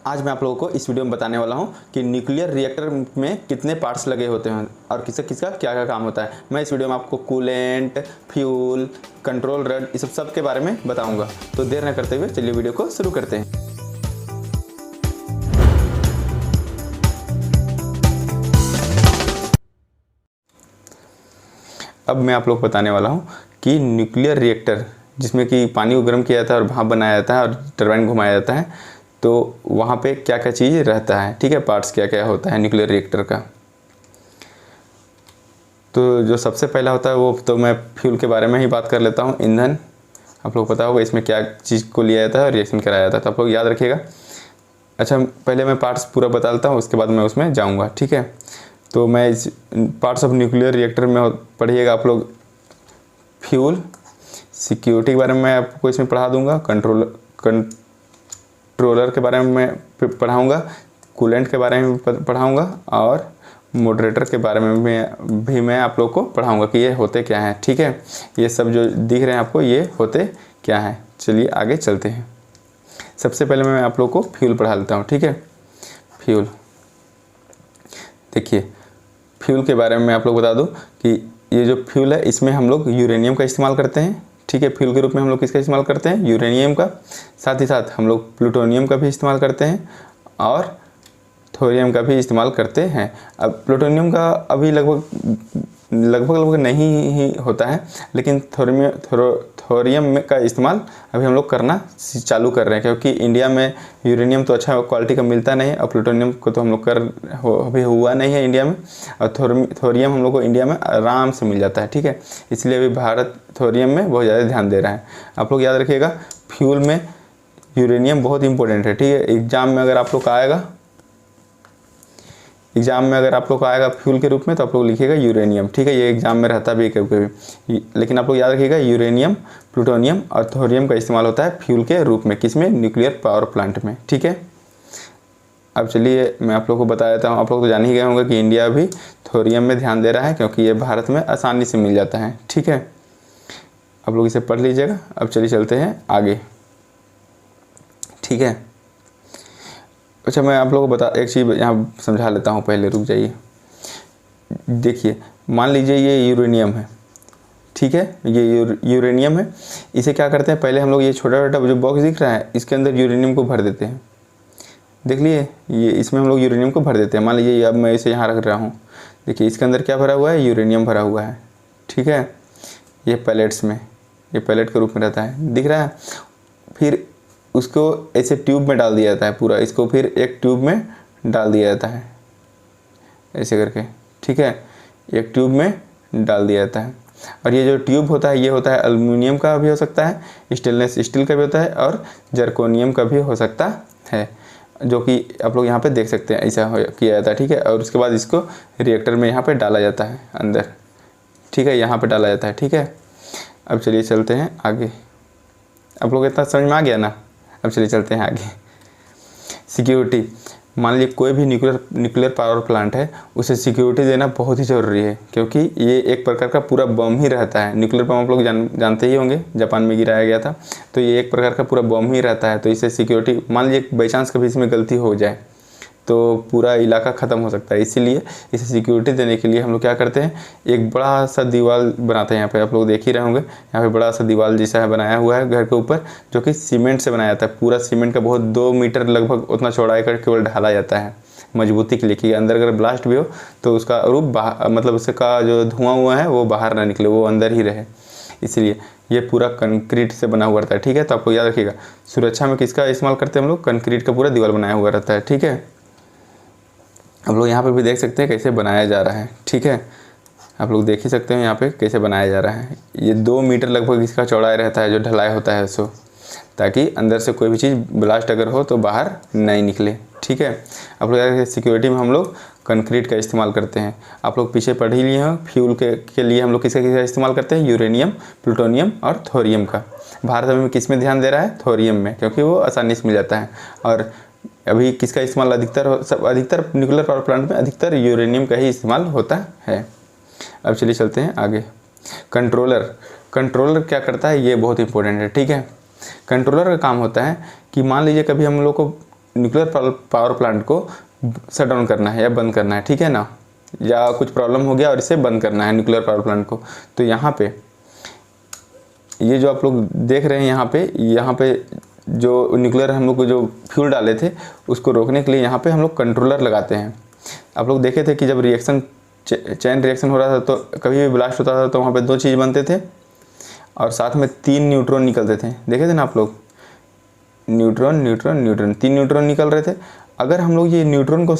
आज मैं आप लोगों को इस वीडियो में बताने वाला हूं कि न्यूक्लियर रिएक्टर में कितने पार्ट्स लगे होते हैं और किसका किसका क्या क्या काम होता है। मैं इस वीडियो में आपको कूलेंट, फ्यूल, कंट्रोल रड इस सब के बारे में बताऊंगा। तो देर न करते हुए चलिए वीडियो को शुरू करते हैं। अब मैं आप लोग को बताने वाला हूँ कि न्यूक्लियर रिएक्टर जिसमें कि पानी को गर्म किया जाता है और भाप बनाया जाता है और टरबाइन घुमाया जाता है, तो वहाँ पे क्या क्या चीज़ रहता है, ठीक है, पार्ट्स क्या क्या होता है न्यूक्लियर रिएक्टर का। तो जो सबसे पहला होता है वो तो मैं फ्यूल के बारे में ही बात कर लेता हूँ। ईंधन, आप लोग पता होगा इसमें क्या चीज़ को लिया जाता है और रिएक्शन कराया जाता है, तो आप लोग याद रखिएगा। अच्छा, पहले मैं पार्ट्स पूरा बता देता हूँ, उसके बाद मैं उसमें जाऊँगा, ठीक है। तो मैं इस पार्ट्स ऑफ न्यूक्लियर रिएक्टर में पढ़िएगा आप लोग फ्यूल, सिक्योरिटी के बारे में मैं आपको इसमें पढ़ा दूंगा, कंट्रोलर के बारे में मैं पढ़ाऊंगा, कूलेंट के बारे में पढ़ाऊंगा और मॉडरेटर के बारे में भी मैं आप लोग को पढ़ाऊंगा कि ये होते क्या हैं, ठीक है। ये सब जो दिख रहे हैं आपको ये होते क्या हैं। चलिए आगे चलते हैं। सबसे पहले मैं आप लोग को फ्यूल पढ़ा लेता हूँ, ठीक है। फ्यूल, देखिए फ्यूल के बारे में मैं आप लोग बता दूं कि ये जो फ्यूल है इसमें हम लोग यूरेनियम का इस्तेमाल करते हैं, ठीक है। फ्यूल के रूप में हम लोग किसका इस्तेमाल करते हैं, यूरेनियम का। साथ ही साथ हम लोग प्लूटोनियम का भी इस्तेमाल करते हैं और थोरियम का भी इस्तेमाल करते हैं। अब प्लूटोनियम का अभी लगभग नहीं ही होता है, लेकिन थोरियम का इस्तेमाल अभी हम लोग करना चालू कर रहे हैं, क्योंकि इंडिया में यूरेनियम तो अच्छा क्वालिटी का मिलता नहीं और प्लूटोनियम को तो हम लोग अभी हुआ नहीं है इंडिया में, और थोरियम हम लोग को इंडिया में आराम से मिल जाता है, ठीक है। इसलिए अभी भारत थोरियम में बहुत ज़्यादा ध्यान दे रहा है। आप लोग याद रखिएगा फ्यूल में यूरेनियम बहुत इंपॉर्टेंट है, ठीक है। एग्जाम में अगर आप लोग का आएगा फ्यूल के रूप में तो आप लोग लिखिएगा यूरेनियम, ठीक है। ये एग्जाम में रहता भी है कभी कभी, लेकिन आप लोग याद रखिएगा यूरेनियम, प्लूटोनियम और थोरियम का इस्तेमाल होता है फ्यूल के रूप में, किसमें, न्यूक्लियर पावर प्लांट में, ठीक है। अब चलिए मैं आप लोग को बता देता हूँ। आप लोग तो जान ही गए होंगे कि इंडिया अभी थोरियम में ध्यान दे रहा है, क्योंकि ये भारत में आसानी से मिल जाता है, ठीक है। आप लोग इसे पढ़ लीजिएगा। अब चलिए चलते हैं आगे, ठीक है। अच्छा, मैं आप लोगों को एक चीज़ यहाँ समझा लेता हूँ, पहले रुक जाइए। देखिए मान लीजिए ये यूरेनियम है, ठीक है, ये यूरेनियम है। इसे क्या करते हैं, पहले हम लोग ये छोटा छोटा जो बॉक्स दिख रहा है इसके अंदर यूरेनियम को भर देते हैं। देख लिए, ये इसमें हम लोग यूरेनियम को भर देते हैं। मान लीजिए अब मैं इसे यहाँ रख रहा हूँ, देखिए इसके अंदर क्या भरा हुआ है, यूरेनियम भरा हुआ है, ठीक है। ये पैलेट्स में, ये पैलेट के रूप में रहता है, दिख रहा है। फिर उसको ऐसे ट्यूब में डाल दिया जाता है पूरा, इसको फिर एक ट्यूब में डाल दिया जाता है ऐसे करके, ठीक है। एक ट्यूब में डाल दिया जाता है और ये जो ट्यूब होता है ये होता है एल्युमिनियम का भी हो सकता है, स्टेनलेस स्टील का भी होता है और जर्कोनियम का भी हो सकता है, जो कि आप लोग यहाँ पे देख सकते हैं ऐसा किया जाता है, ठीक है। और उसके बाद इसको रिएक्टर में यहाँ पे डाला जाता है अंदर, ठीक है, यहाँ पे डाला जाता है, ठीक है। अब चलिए चलते हैं आगे। आप लोग इतना समझ में आ गया ना। अब चलिए चलते हैं आगे। सिक्योरिटी, मान लीजिए कोई भी न्यूक्लियर पावर प्लांट है, उसे सिक्योरिटी देना बहुत ही ज़रूरी है, क्योंकि ये एक प्रकार का पूरा बम ही रहता है। न्यूक्लियर बम आप लोग जानते ही होंगे, जापान में गिराया गया था, तो ये एक प्रकार का पूरा बम ही रहता है। तो इसे सिक्योरिटी, मान लीजिए बाई चांस कभी इसमें गलती हो जाए तो पूरा इलाका ख़त्म हो सकता है। इसीलिए इसे सिक्योरिटी देने के लिए हम लोग क्या करते हैं, एक बड़ा सा दीवार बनाते हैं। यहाँ पे आप लोग देख ही रहे होंगे, यहाँ पे बड़ा सा दीवार जैसा है बनाया हुआ है घर के ऊपर, जो कि सीमेंट से बनाया जाता है। पूरा सीमेंट का बहुत 2 मीटर लगभग उतना चौड़ाई कर केवल ढाला जाता है मजबूती के लिए, कि अंदर अगर ब्लास्ट भी हो तो उसका रूप मतलब उसका जो धुआं हुआ है वो बाहर ना निकले, वो अंदर ही रहे। इसलिए ये पूरा कंक्रीट से बना हुआ रहता है, ठीक है। तो आपको याद रखिएगा, सुरक्षा में किसका इस्तेमाल करते हैं हम लोग, कंक्रीट का पूरा दीवार बनाया हुआ रहता है, ठीक है। आप लोग यहाँ पे भी देख सकते हैं कैसे बनाया जा रहा है, ठीक है। आप लोग देख ही सकते हैं यहाँ पे कैसे बनाया जा रहा है। ये 2 मीटर लगभग इसका चौड़ाई रहता है जो ढलाई होता है सो, ताकि अंदर से कोई भी चीज़ ब्लास्ट अगर हो तो बाहर नहीं निकले, ठीक है। आप लोग सिक्योरिटी में हम लोग कंक्रीट का इस्तेमाल करते हैं। आप लोग पीछे पढ़ ही लिए हैं, फ्यूल के लिए हम लोग किसका इस्तेमाल करते हैं, यूरेनियम, प्लूटोनियम और थोरियम का। भारत में किस में ध्यान दे रहा है, थोरियम में, क्योंकि वो आसानी से मिल जाता है। और अभी किसका इस्तेमाल अधिकतर न्यूक्लियर पावर प्लांट में अधिकतर यूरेनियम का ही इस्तेमाल होता है। अब चलिए चलते हैं आगे। कंट्रोलर क्या करता है, ये बहुत इंपॉर्टेंट है, ठीक है। कंट्रोलर का काम होता है कि मान लीजिए कभी हम लोग को न्यूक्लियर पावर प्लांट को शट डाउन करना है या बंद करना है, ठीक है ना, या कुछ प्रॉब्लम हो गया और इसे बंद करना है न्यूक्लियर पावर प्लांट को। तो यहाँ पे ये जो आप लोग देख रहे हैं यहाँ पे जो न्यूक्लियर हम लोग को जो फ्यूल डाले थे उसको रोकने के लिए यहाँ पे हम लोग कंट्रोलर लगाते हैं। आप लोग देखे थे कि जब रिएक्शन चैन रिएक्शन हो रहा था तो कभी भी ब्लास्ट होता था तो वहाँ पे 2 चीज़ बनते थे और साथ में 3 न्यूट्रॉन निकलते थे, देखे थे ना आप लोग, न्यूट्रॉन न्यूट्रॉन न्यूट्रॉन, 3 न्यूट्रॉन निकल रहे थे। अगर हम लोग ये न्यूट्रॉन को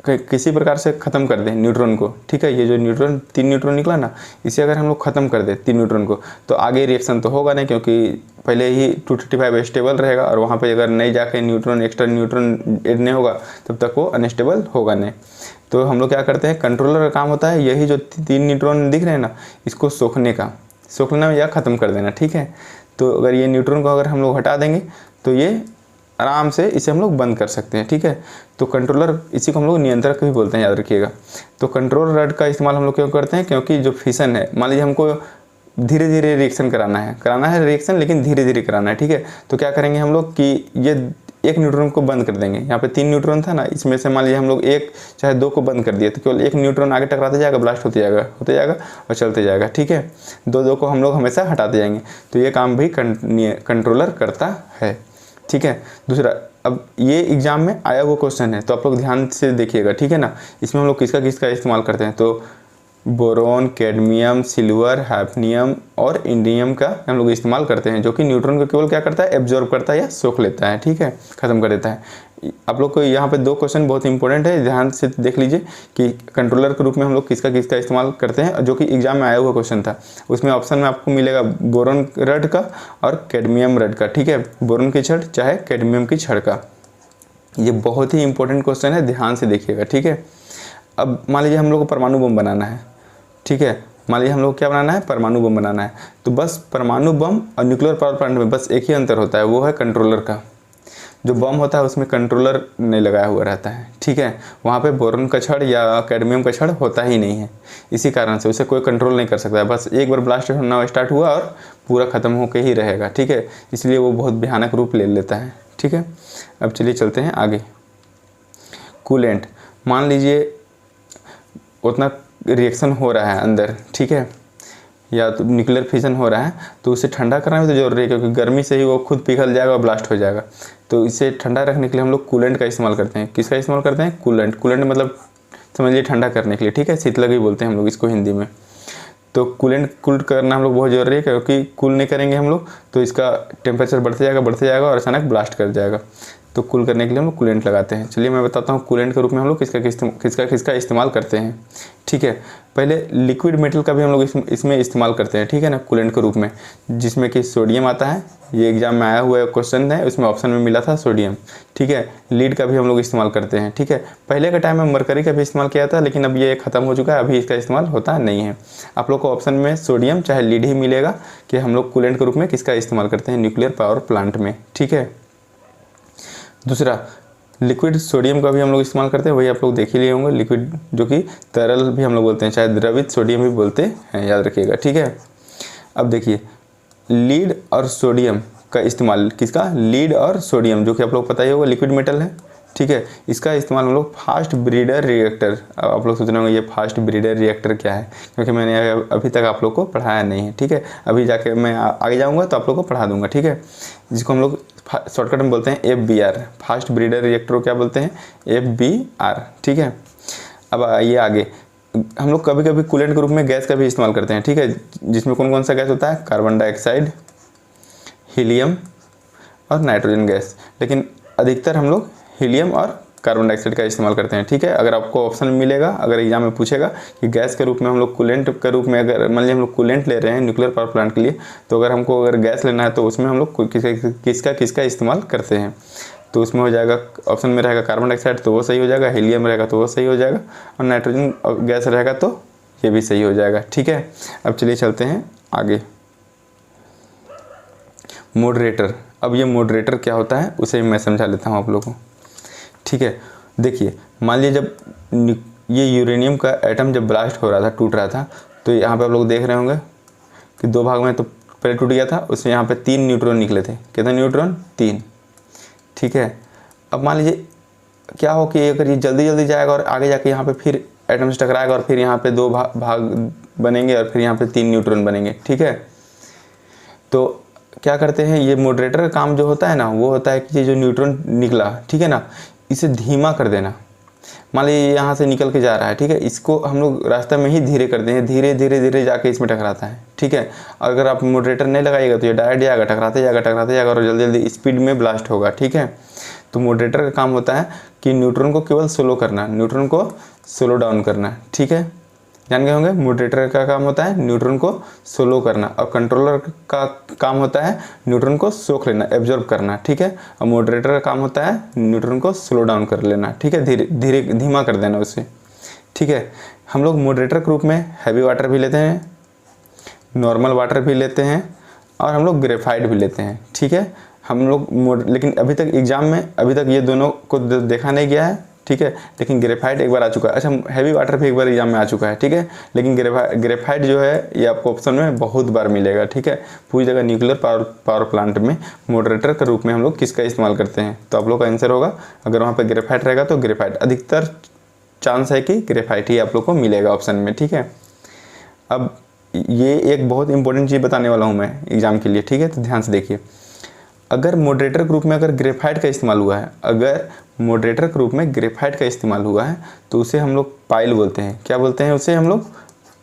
किसी प्रकार से ख़त्म कर दें न्यूट्रॉन को, ठीक है, ये जो न्यूट्रॉन 3 न्यूट्रॉन निकला ना, इसे अगर हम लोग ख़त्म कर दें 3 न्यूट्रॉन को, तो आगे रिएक्शन तो होगा नहीं, क्योंकि पहले ही 235 स्टेबल रहेगा और वहाँ पे अगर नहीं जाके न्यूट्रॉन एक्स्ट्रा न्यूट्रॉन ऐड नहीं होगा तब तक वो अनस्टेबल होगा नहीं। तो हम लोग क्या करते हैं, कंट्रोलर का काम होता है यही जो 3 न्यूट्रॉन दिख रहे हैं ना, इसको सोखना या ख़त्म कर देना, ठीक है। तो अगर ये न्यूट्रॉन को अगर हम लोग हटा देंगे तो ये आराम से इसे हम लोग बंद कर सकते हैं, ठीक है। तो कंट्रोलर, इसी को हम लोग नियंत्रक भी बोलते हैं, याद रखिएगा। तो कंट्रोल रड का इस्तेमाल हम लोग क्यों करते हैं, क्योंकि जो फिशन है, मान लीजिए हमको धीरे धीरे रिएक्शन कराना है रिएक्शन, लेकिन धीरे धीरे कराना है, ठीक है। तो क्या करेंगे हम लोग कि ये एक न्यूट्रॉन को बंद कर देंगे। यहाँ पे 3 न्यूट्रॉन था ना, इसमें से मान लीजिए हम लोग 1 चाहे 2 को बंद कर दिए तो केवल 1 न्यूट्रॉन आगे टकराते जाएगा, ब्लास्ट होते जाएगा और चलते जाएगा, ठीक है। 2 को हम लोग हमेशा हटाते जाएंगे। तो ये काम भी कंट्रोलर करता है, ठीक है। दूसरा, अब ये एग्जाम में आया हुआ क्वेश्चन है तो आप लोग ध्यान से देखिएगा, ठीक है ना। इसमें हम लोग किसका इस्तेमाल करते हैं, तो बोरोन, कैडमियम, सिल्वर, हैफनियम और इंडियम का हम लोग इस्तेमाल करते हैं, जो कि न्यूट्रॉन को केवल क्या करता है, एब्जॉर्ब करता है या सोख लेता है, ठीक है, ख़त्म कर देता है। आप लोग को यहाँ पे 2 क्वेश्चन बहुत इंपॉर्टेंट है, ध्यान से देख लीजिए कि कंट्रोलर के रूप में हम लोग किसका इस्तेमाल करते हैं, जो कि एग्जाम में आया हुआ क्वेश्चन था। उसमें ऑप्शन में आपको मिलेगा बोरोन रड का और कैडमियम रड का, ठीक है, बोरोन की छड़ चाहे कैडमियम की छड़ का। ये बहुत ही इंपॉर्टेंट क्वेश्चन है, ध्यान से देखिएगा, ठीक है। अब मान लीजिए हम लोग को परमाणु बम बनाना है, ठीक है, मान लीजिए हम लोग क्या बनाना है, परमाणु बम बनाना है। तो बस परमाणु बम और न्यूक्लियर पावर प्लांट में बस एक ही अंतर होता है, वो है कंट्रोलर का। जो बम होता है उसमें कंट्रोलर नहीं लगाया हुआ रहता है, ठीक है। वहाँ पे बोरोन का छड़ या कैडमियम का छड़ होता ही नहीं है, इसी कारण से उसे कोई कंट्रोल नहीं कर सकता है। बस एक बार ब्लास्ट होना स्टार्ट हुआ और पूरा ख़त्म होकर ही रहेगा, ठीक है। इसलिए वो बहुत भयानक रूप ले लेता है, ठीक है। अब चलिए चलते हैं आगे। कूलेंट, मान लीजिए उतना रिएक्शन हो रहा है अंदर, ठीक है, या तो न्यूक्लियर फिजन हो रहा है, तो उसे ठंडा करना भी तो जरूरी है, क्योंकि गर्मी से ही वो खुद पिघल जाएगा और ब्लास्ट हो जाएगा। तो इसे ठंडा रखने के लिए हम लोग कूलेंट का इस्तेमाल करते हैं। किसका इस्तेमाल करते हैं, कूलेंट। कूलेंट मतलब समझिए ठंडा करने के लिए, ठीक है, शीतलक भी बोलते हैं हम लोग इसको हिंदी में। तो कूलेंट कूल करना हम लोग बहुत ज़रूरी है, क्योंकि कूल नहीं करेंगे हम लोग तो इसका टेम्परेचर बढ़ते जाएगा और अचानक ब्लास्ट कर जाएगा। तो कूल करने के लिए हम लोग कूलेंट लगाते हैं। चलिए मैं बताता हूँ कूलेंट के रूप में हम लोग किसका इस्तेमाल करते हैं, ठीक है। पहले लिक्विड मेटल का भी हम लोग इसमें इस्तेमाल करते हैं, ठीक है ना, कूलेंट के रूप में, जिसमें कि सोडियम आता है। ये एग्जाम में आया हुआ क्वेश्चन है, उसमें ऑप्शन में मिला था सोडियम, ठीक है। लीड का भी हम लोग इस्तेमाल करते हैं, ठीक है। पहले के टाइम में मरकरी का भी इस्तेमाल किया था, लेकिन अब ये ख़त्म हो चुका है, अभी इसका इस्तेमाल होता नहीं है। आप लोग को ऑप्शन में सोडियम चाहे लीड ही मिलेगा कि हम लोग कूलेंट के रूप में किसका इस्तेमाल करते हैं, न्यूक्लियर पावर प्लांट में, ठीक है। दूसरा, लिक्विड सोडियम का भी हम लोग इस्तेमाल करते हैं, वही आप लोग देख ही लिए होंगे, लिक्विड जो कि तरल भी हम लोग बोलते हैं, चाहे द्रवित सोडियम भी बोलते हैं, याद रखिएगा, ठीक है। अब देखिए लीड और सोडियम का इस्तेमाल, किसका, लीड और सोडियम, जो कि आप लोग पता ही होगा लिक्विड मेटल है, ठीक है। इसका इस्तेमाल हम लोग फास्ट ब्रीडर रिएक्टर, आप लोग सोच रहे होंगे ये फास्ट ब्रीडर रिएक्टर क्या है, क्योंकि मैंने अभी तक आप लोग को पढ़ाया नहीं है, ठीक है। अभी जाके मैं आगे जाऊँगा तो आप लोग को पढ़ा दूँगा, ठीक है। जिसको हम लोग शॉर्टकट में बोलते हैं FBR, फास्ट ब्रीडर रिएक्टर को क्या बोलते हैं, FBR, ठीक है। अब आइए आगे, हम लोग कभी कभी कूलेंट के रूप में गैस का भी इस्तेमाल करते हैं, ठीक है, जिसमें कौन कौन सा गैस होता है, कार्बन डाइऑक्साइड, हीलियम और नाइट्रोजन गैस। लेकिन अधिकतर हम लोग हीलियम और कार्बन डाइऑक्साइड का इस्तेमाल करते हैं, ठीक है। अगर आपको ऑप्शन में मिलेगा, अगर एग्जाम में पूछेगा कि गैस के रूप में हम लोग कूलेंट के रूप में, अगर मान लीजिए हम लोग कूलेंट ले रहे हैं न्यूक्लियर पावर प्लांट के लिए, तो अगर हमको गैस लेना है तो उसमें हम लोग किसका इस्तेमाल करते हैं, तो उसमें हो जाएगा, ऑप्शन में रहेगा कार्बन डाइऑक्साइड तो वो सही हो जाएगा, हीलियम रहेगा तो वो सही हो जाएगा, और नाइट्रोजन गैस रहेगा तो ये भी सही हो जाएगा, ठीक है। अब चलिए चलते हैं आगे। मॉडरेटर, अब ये मॉडरेटर क्या होता है उसे मैं समझा लेता हूँ आप लोगों को, ठीक है। देखिए मान लीजिए जब ये यूरेनियम का एटम जब ब्लास्ट हो रहा था, टूट रहा था, तो यहाँ पे आप लोग देख रहे होंगे कि 2 भाग में तो पहले टूट गया था, उसमें यहाँ पे 3 न्यूट्रॉन निकले थे। कितने न्यूट्रॉन, 3, ठीक है। अब मान लीजिए क्या हो कि अगर ये जल्दी जल्दी जाएगा और आगे जाके यहाँ पे फिर एटम से टकराएगा और फिर यहाँ पे 2 भाग बनेंगे और फिर यहाँ पे 3 न्यूट्रॉन बनेंगे, ठीक है। तो क्या करते हैं, ये मॉडरेटर का काम जो होता है ना, वो होता है कि ये जो न्यूट्रॉन निकला, ठीक है ना, इसे धीमा कर देना। मान लीजिए यहाँ से निकल के जा रहा है, ठीक है, इसको हम लोग रास्ते में ही धीरे कर देंगे, धीरे धीरे धीरे जाके इसमें टकराता है, ठीक है। अगर आप मॉडरेटर नहीं लगाइएगा तो ये डायरेक्ट जाएगा, टकराते जाएगा और जल्दी जल्दी स्पीड में ब्लास्ट होगा, ठीक है। तो मॉडरेटर का काम होता है कि न्यूट्रॉन को केवल स्लो करना, न्यूट्रॉन को स्लो डाउन करना, ठीक है। जान गए होंगे, मॉडरेटर का काम होता है न्यूट्रॉन को स्लो करना और कंट्रोलर का काम होता है न्यूट्रॉन को सोख लेना, एब्जॉर्ब करना, ठीक है। और मॉडरेटर का काम होता है न्यूट्रॉन को स्लो डाउन कर लेना, ठीक है, धीरे धीमा कर देना उसे, ठीक है। हम लोग मॉडरेटर के रूप में हैवी वाटर भी लेते हैं, नॉर्मल वाटर भी लेते हैं और हम लोग ग्रेफाइट भी लेते हैं, ठीक है। हम लोग लेकिन अभी तक एग्जाम में अभी तक ये दोनों को देखा नहीं गया है, ठीक है। लेकिन ग्रेफाइट एक बार आ चुका है। अच्छा, हैवी वाटर भी एक बार एग्जाम में आ चुका है, ठीक है। लेकिन ग्रेफाइट जो है ये आपको ऑप्शन में बहुत बार मिलेगा, ठीक है। पूरी जगह न्यूक्लियर पावर प्लांट में मॉडरेटर के रूप में हम लोग किसका इस्तेमाल करते हैं, तो आप लोग का आंसर होगा, अगर वहाँ पर ग्रेफाइट रहेगा तो ग्रेफाइट, अधिकतर चांस है कि ग्रेफाइट ही आप लोग को मिलेगा ऑप्शन में, ठीक है। अब ये एक बहुत इंपॉर्टेंट चीज़ बताने वाला हूँ मैं एग्जाम के लिए, ठीक है, तो ध्यान से देखिए। अगर मॉडरेटर के रूप में अगर ग्रेफाइट का इस्तेमाल हुआ है, अगर मॉडरेटर के रूप में ग्रेफाइट का इस्तेमाल हुआ है तो उसे हम लोग पाइल बोलते हैं। क्या बोलते हैं उसे, हम लोग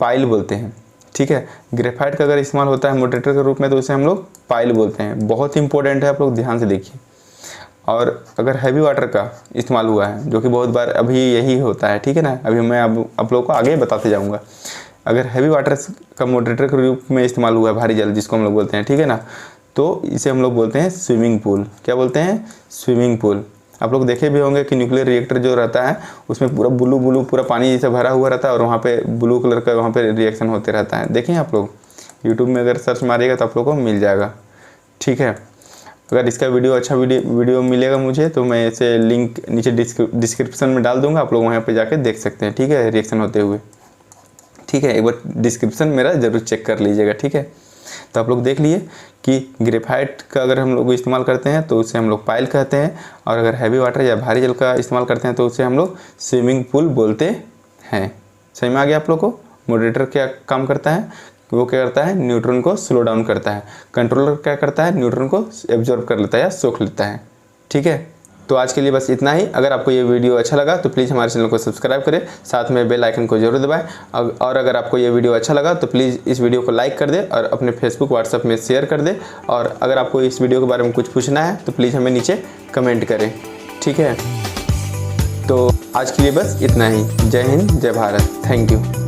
पाइल बोलते हैं, ठीक है। ग्रेफाइट का अगर इस्तेमाल होता है मॉडरेटर के रूप में तो उसे हम लोग पाइल बोलते हैं। बहुत इंपॉर्टेंट है, आप लोग ध्यान से देखिए। और अगर हैवी वाटर का इस्तेमाल हुआ है, जो कि बहुत बार अभी यही होता है, ठीक है ना, अभी मैं आप लोग को आगे बताते जाऊँगा। अगर हैवी वाटर का मॉडरेटर के रूप में इस्तेमाल हुआ है, भारी जल जिसको हम लोग बोलते हैं, ठीक है ना, तो इसे हम लोग बोलते हैं स्विमिंग पूल। क्या बोलते हैं, स्विमिंग पूल। आप लोग देखे भी होंगे कि न्यूक्लियर रिएक्टर जो रहता है उसमें पूरा ब्लू पूरा पानी जैसे भरा हुआ रहता है और वहाँ पे ब्लू कलर का वहाँ पे रिएक्शन होते रहता है। देखें आप लोग यूट्यूब में अगर सर्च मारिएगा तो आप लोग को मिल जाएगा, ठीक है। अगर इसका वीडियो मिलेगा मुझे तो मैं इसे लिंक नीचे डिस्क्रिप्शन में डाल दूँगा, आप लोग वहाँ पर जाके देख सकते हैं, ठीक है, रिएक्शन होते हुए, ठीक है। एक बार डिस्क्रिप्शन मेरा ज़रूर चेक कर लीजिएगा, ठीक है। तो आप लोग देख लिए कि ग्रेफाइट का अगर हम लोग इस्तेमाल करते हैं तो उसे हम लोग पाइल कहते हैं, और अगर हैवी वाटर या भारी जल का इस्तेमाल करते हैं तो उसे हम लोग स्विमिंग पूल बोलते हैं। समझ में आ गया आप लोग को। मॉडरेटर क्या काम करता है, वो क्या करता है, न्यूट्रॉन को स्लो डाउन करता है। कंट्रोलर क्या करता है, न्यूट्रॉन को एब्जॉर्ब कर लेता है या सोख लेता है, ठीक है। तो आज के लिए बस इतना ही। अगर आपको ये वीडियो अच्छा लगा तो प्लीज़ हमारे चैनल को सब्सक्राइब करें, साथ में बेल आइकन को जरूर दबाएं। और अगर आपको ये वीडियो अच्छा लगा तो प्लीज़ इस वीडियो को लाइक कर दें और अपने फेसबुक व्हाट्सएप में शेयर कर दें। और अगर आपको इस वीडियो के बारे में कुछ पूछना है तो प्लीज़ हमें नीचे कमेंट करें, ठीक है। तो आज के लिए बस इतना ही। जय हिंद, जय भारत, थैंक यू।